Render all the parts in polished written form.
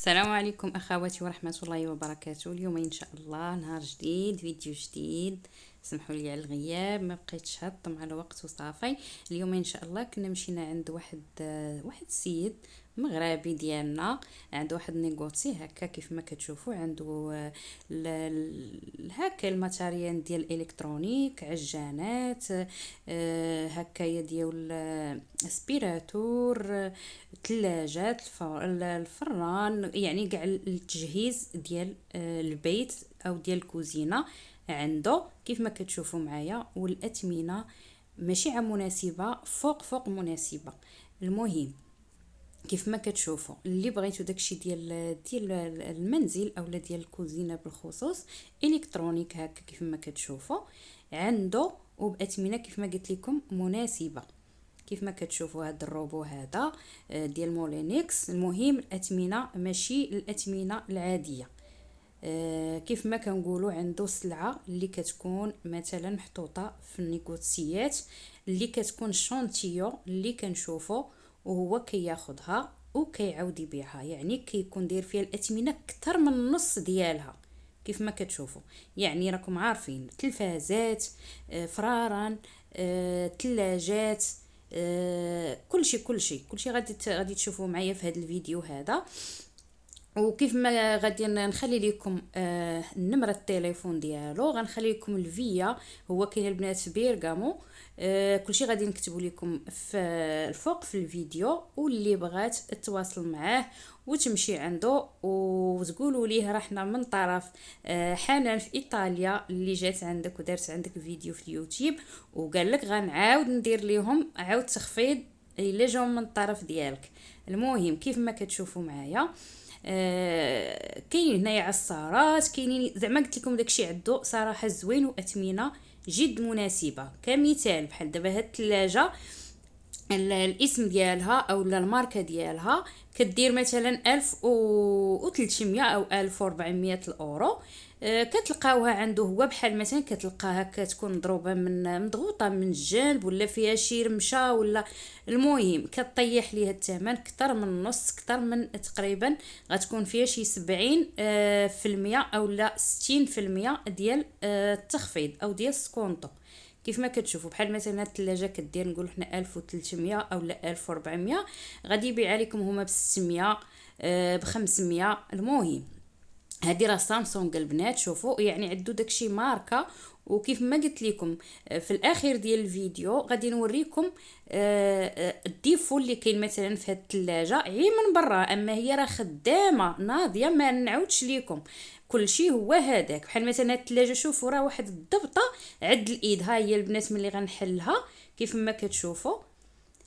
السلام عليكم اخواتي ورحمه الله وبركاته. اليوم ان شاء الله نهار جديد، فيديو جديد. سمحوا لي على الغياب، ما بقيتش هضم على وقت وصافي. اليوم ان شاء الله كنا مشينا عند واحد السيد مغربي ديالنا، عنده واحد نيغوتي هكا كيف ما كتشوفوا. عنده هكا الماتاريال ديال الالكترونيك، عجانات، هكايا ديال اسبيراتور، ثلاجات، الفران، يعني كاع التجهيز ديال البيت او ديال الكوزينه عنده كيف ما كتشوفوا معايا. والاثمنه ماشي عا مناسبه، فوق مناسبه. المهم كيف ما كتشوفوا اللي بغيتو داكشي ديال المنزل اولا ديال الكوزينه بالخصوص الكترونيك هكا كيف ما كتشوفوا عنده، وباثمنه كيف ما قلت لكم مناسبه. كيف ما كتشوفوا هذا الروبو هذا ديال مولينكس. المهم الاثمنه ماشي الاثمنه العاديه. كيف ما كنقولوا عنده سلعه اللي كتكون مثلا محطوطه في النيكوتسيات، اللي كتكون شونتيو اللي كنشوفوا وهو كياخذها وكيعاود يبيعها، يعني كيكون داير فيها الاثمنه اكثر من النص ديالها. كيف ما كتشوفوا يعني راكم عارفين تلفازات، فراران، ثلاجات، كلشي غادي تشوفوا معايا في هذا الفيديو هذا. وكيف ما غادي نخلي لكم النمره التليفون ديالو، غنخلي لكم الفيا، هو كاين البنات في بيرغامو. كلشي غادي نكتبوا لكم في الفوق في الفيديو، واللي بغات تواصل معاه وتمشي عنده وتقولوا ليه راه حنا من طرف حنان في ايطاليا اللي جات عندك ودارت عندك فيديو في اليوتيوب، وقال لك غنعاود ندير لهم عاود تخفيض الا جاو من الطرف ديالك. المهم كيف ما كتشوفوا معايا كاين هنايا عصارات، كاينين زعما قلت لكم داكشي عندو صراحه زوين واثمنه جد مناسبه. كمثال بحال دابا هاد الثلاجه، الاسم ديالها او الماركه ديالها كدير مثلا 1300 او 1400 الاورو. كتلقاوها عنده هو بحال مثلا كتلقاها كتكون مضروبه من مضغوطه من الجانب ولا فيها شي رمشه ولا. المهم كطيح ليها الثمن اكثر من النص، اكثر من تقريبا غتكون فيها شي 70 في المية او لا 60 في المية ديال التخفيض او ديال سكونطو. كيف ما كتشوفوا بحال مثلا الثلاجه كدير نقول حنا 1300 او لا 1400، غادي يبيع عليكم هما ب 600 ب 500. المهم هذه راه سامسونج البنات، شوفوا يعني عندو داكشي ماركه. وكيف ما قلت لكم في الاخير ديال الفيديو غادي نوريكم الديفو اللي كاين مثلا في هذه الثلاجه عي من برا، اما هي راه خدامه ناضيه ما نعاودش لكم. كلشي هو هذاك بحال مثلا الثلاجه، شوفوا راه واحد الضبطه عند الايد. ها هي البنات ملي غنحلها كيف ما كتشوفوا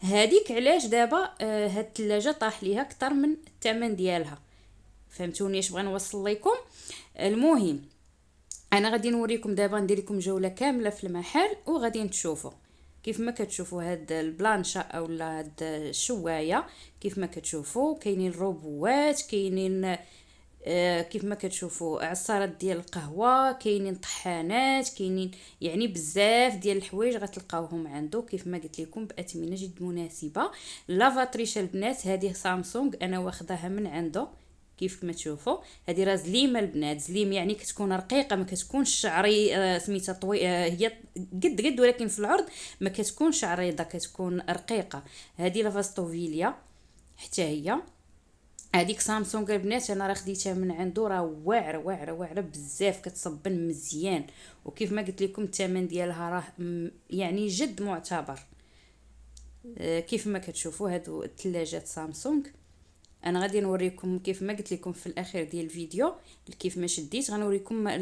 هذيك علاش دابا هاد الثلاجه طاح ليها اكثر من الثمن ديالها. فهمتوني اش بغا نوصل لكم؟ المهم انا غادي نوريكم دابا، ندير لكم جوله كامله في المحل وغادي تشوفوا. كيف ما كتشوفوا هاد البلانشا اولا هاد الشوايه، كيف ما كتشوفوا كاينين الروبوات، كاينين كيف ما كتشوفوا عصارات ديال القهوه، كاينين طحانات، كاينين يعني بزاف ديال الحوايج غتلقاوهم عنده كيف ما قلت لكم باثمنه جد مناسبه. لافاتريش البنات هذه سامسونج انا واخداها من عنده. كيف ما تشوفوا هذه راه زليمه البنات، زليم يعني كتكون رقيقه، ما كتكونش شعري سميتها طوي هي قد ولكن في العرض ما كتكونش عريضه، كتكون رقيقه. هذه لافاستوفيليا حتى هي. هذيك سامسونج البنات انا راه خديتها من عنده، راه واعره بزاف، كتصبن مزيان. وكيف ما قلت لكم الثمن ديالها راه يعني جد معتبر. كيف ما كتشوفوا هادو الثلاجات سامسونج. انا غادي نوريكم كيف ما قلت لكم في الاخير ديال الفيديو كيف ما شديت غنوريكم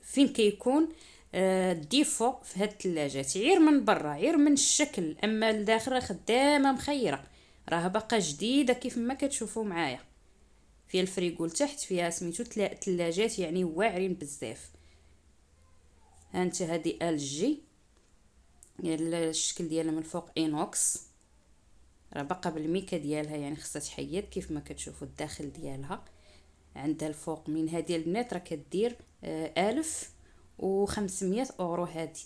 فين كيكون الديفو في هاد الثلاجات. عير من برا، عير من الشكل، اما الداخل راه خدامه مخيره، راه باقا جديده كيف ما كتشوفوا معايا. فيها الفريغو لتحت، فيها سميتو ثلاجات يعني واعرين بزاف. هانت هذه ال جي، الشكل ديالها من الفوق اينوكس، راه باقا بالميكا ديالها يعني خصها تحيد. كيف ما كتشوفوا الداخل ديالها عندها الفوق من هذه البنات راه كدير 1500 اورو. هاد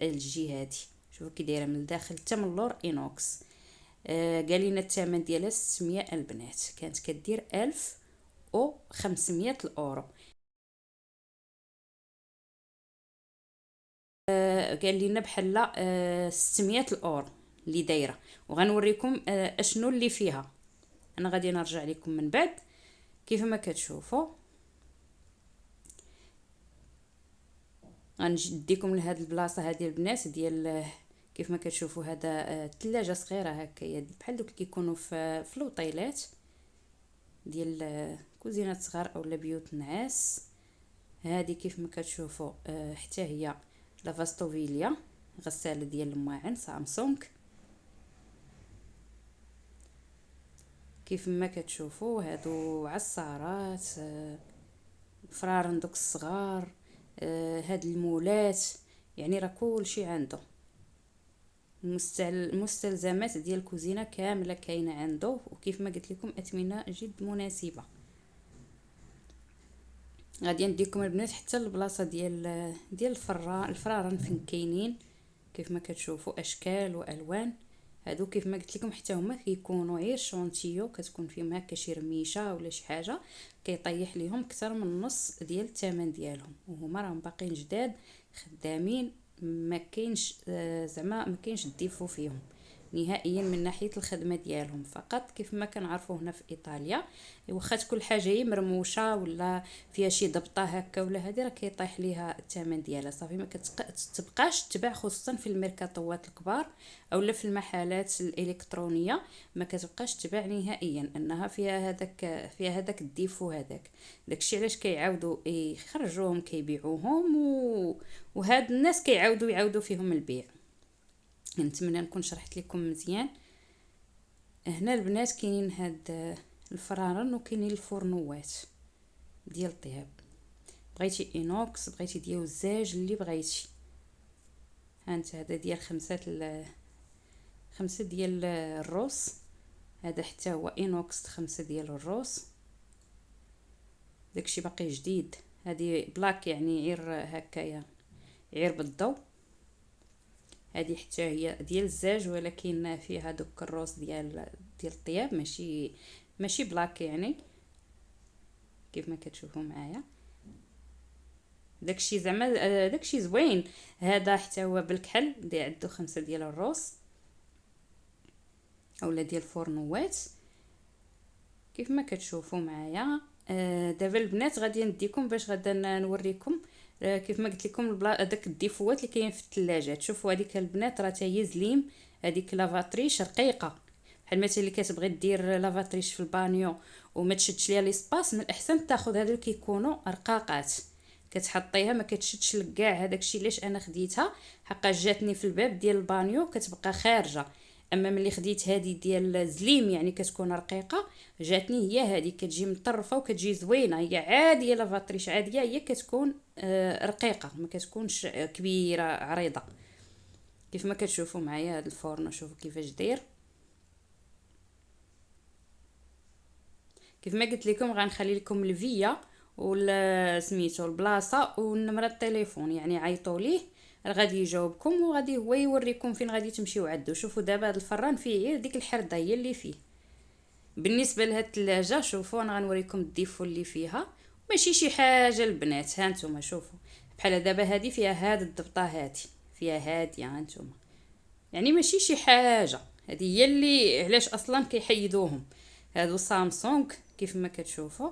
الجي هادي شوفوا كي دايره من الداخل حتى من اللور اينوكس. قال لنا الثمن ديالها 600 البنات، كانت كدير 1000 500 الاورو. قال لنا بحال 600 الاورو اللي دايره، وغنوريكم اشنو اللي فيها. انا غادي نرجع لكم من بعد. كيف ما كتشوفوا غنديكم لهاد البلاصه هذه البنات ديال كيف ما كتشوفوا هذا الثلاجه صغيره هكايا بحال دوك اللي كيكونوا في الوطيلات ديال كوزينات صغار اولا بيوت نعاس. هذه كيف ما كتشوفوا حتى هي لافاستوفيليا، غساله ديال الماعن سامسونج. كيف ما كتشوفوا هادو عصارات، فرارن دوك الصغار، هاد المولات، يعني راه كلشي عنده. المستلزمات ديال الكوزينه كامله كاينه عنده، وكيف ما قلت لكم اثمنه جد مناسبه. غادي نديكم البنات حتى البلاصه ديال الفرارن فين كاينين. كيف ما كتشوفوا اشكال والوان. هادو كيف ما قلت لكم حتى هما كيكونوا غير شونتيو، كتكون فيهم هكا شي رميشه ولا شي حاجه، كيطيح ليهم اكثر من نص ديال الثمن ديالهم، وهما راهم باقيين جداد خدامين. ما كاينش زعما ما كاينش الديفو فيهم نهائيا من ناحيه الخدمه ديالهم. فقط كيف ما كنعرفوا هنا في ايطاليا واخا كل حاجه هي مرموشه ولا فيها شي ضبطه هكا ولا هذه راه كيطيح ليها الثمن ديالها صافي، ما كتبقاش تباع خصوصا في الميركاتوات الكبار اولا في المحلات الالكترونيه. ما كتبقاش تباع نهائيا انها فيها هذاك الديفو هذاك. داكشي علاش كيعاودوا يخرجوهم كيبيعوهم وهاد الناس كيعاودوا يعاودوا فيهم البيع. نتمنى نكون شرحت لكم مزيان. هنا البنات كاينين هاد الفرارن وكاينين الفرنوات ديال الطياب، بغيتي اينوكس بغيتي ديال الزاج اللي بغيتي. هانت هذا ديال خمسة ديال الروس، هذا حتى هو اينوكس 5 ديال الروس. داكشي باقي جديد، هذه بلاك يعني غير هكايا غير بالضوء. هذه حتى هي ديال الزاج ولكن فيها دوك الروس ديال الطياب، ماشي بلاك يعني. كيف ما كتشوفوا معايا داكشي زعما داكشي زوين. هذا حتى هو بالكحل عنده 5 ديال الروس اولا ديال الفرنوات كيف ما كتشوفوا معايا. دابا البنات غادي نديكم باش غادا نوريكم كيف ما قلت لكم داك الديفوات اللي كاين في الثلاجات. شوفوا هذيك البنات راه هي زليم، هذيك لافاتريش رقيقه بحال مثلا اللي كتبغي دير لافاتريش في البانيو وما تشدش ليها ليسباس، من الاحسن تاخذ هادو اللي كيكونوا رقاقات كتحطيها ما كتشدش لك كاع. هذاك الشيء علاش انا خديتها حقا جاتني في الباب ديال البانيو كتبقى خارجه. اما ملي خديت هذه ديال زليم يعني كتكون رقيقه جاتني هي هذه كتجي مطرفه وكتجي زوينه. هي عاديه لافاتريش عاديه، هي كتكون رقيقه ما كتكونش كبيره عريضه. كيف ما كتشوفوا معايا هذا الفرن شوفوا كيفاش داير. كيف ما قلت لكم غنخلي لكم الفيا ولا سميتو البلاصه ونمره التليفون، يعني عيطوا ليه غادي يجاوبكم وغادي هو يوريكم فين غادي تمشيو عندو. شوفوا دابا هذا الفران فيه غير ديك الحرده هي اللي فيه. بالنسبه لهاد الثلاجه شوفوا انا غنوريكم الديفو اللي فيها، ماشي شي حاجه البنات. ها نتوما شوفوا بحال دابا هذه فيها هاد الضبطه هذه فيها هاديه، ها نتوما يعني ماشي شي حاجه. هذه هي اللي علاش اصلا كيحيدوهم هادو سامسونج. كيف ما كتشوفوا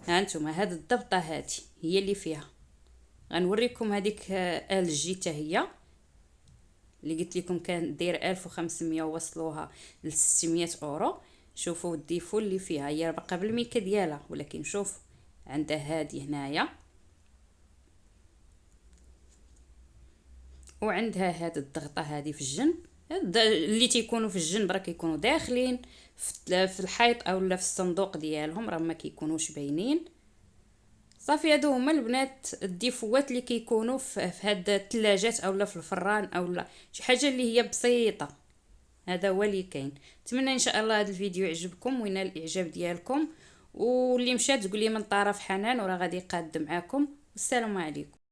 ها نتوما هاد الضبطه هذه هي اللي فيها. غنوريكم هذيك ال جي حتى هي اللي قلت لكم كان داير 1500 ووصلوها ل 600 اورو. شوفوا الديفو اللي فيها، هي باقا بالميكا ديالها ولكن شوف عندها هذه هنايا وعندها هاد الضغطه هذه في الجنب. اللي تيكونوا في الجنب راه كيكونوا داخلين في الحيط اولا في الصندوق ديالهم، راه ما كيكونوش باينين. صافي هادو هما البنات الديفوات اللي كيكونوا في هاد الثلاجات اولا في الفران اولا شي حاجه اللي هي بسيطه. هذا هو اللي كاين. نتمنى ان شاء الله هذا الفيديو يعجبكم وينال الاعجاب ديالكم، واللي مشات تقول لي من طرف حنان وراه غادي يقاد معكم. والسلام عليكم.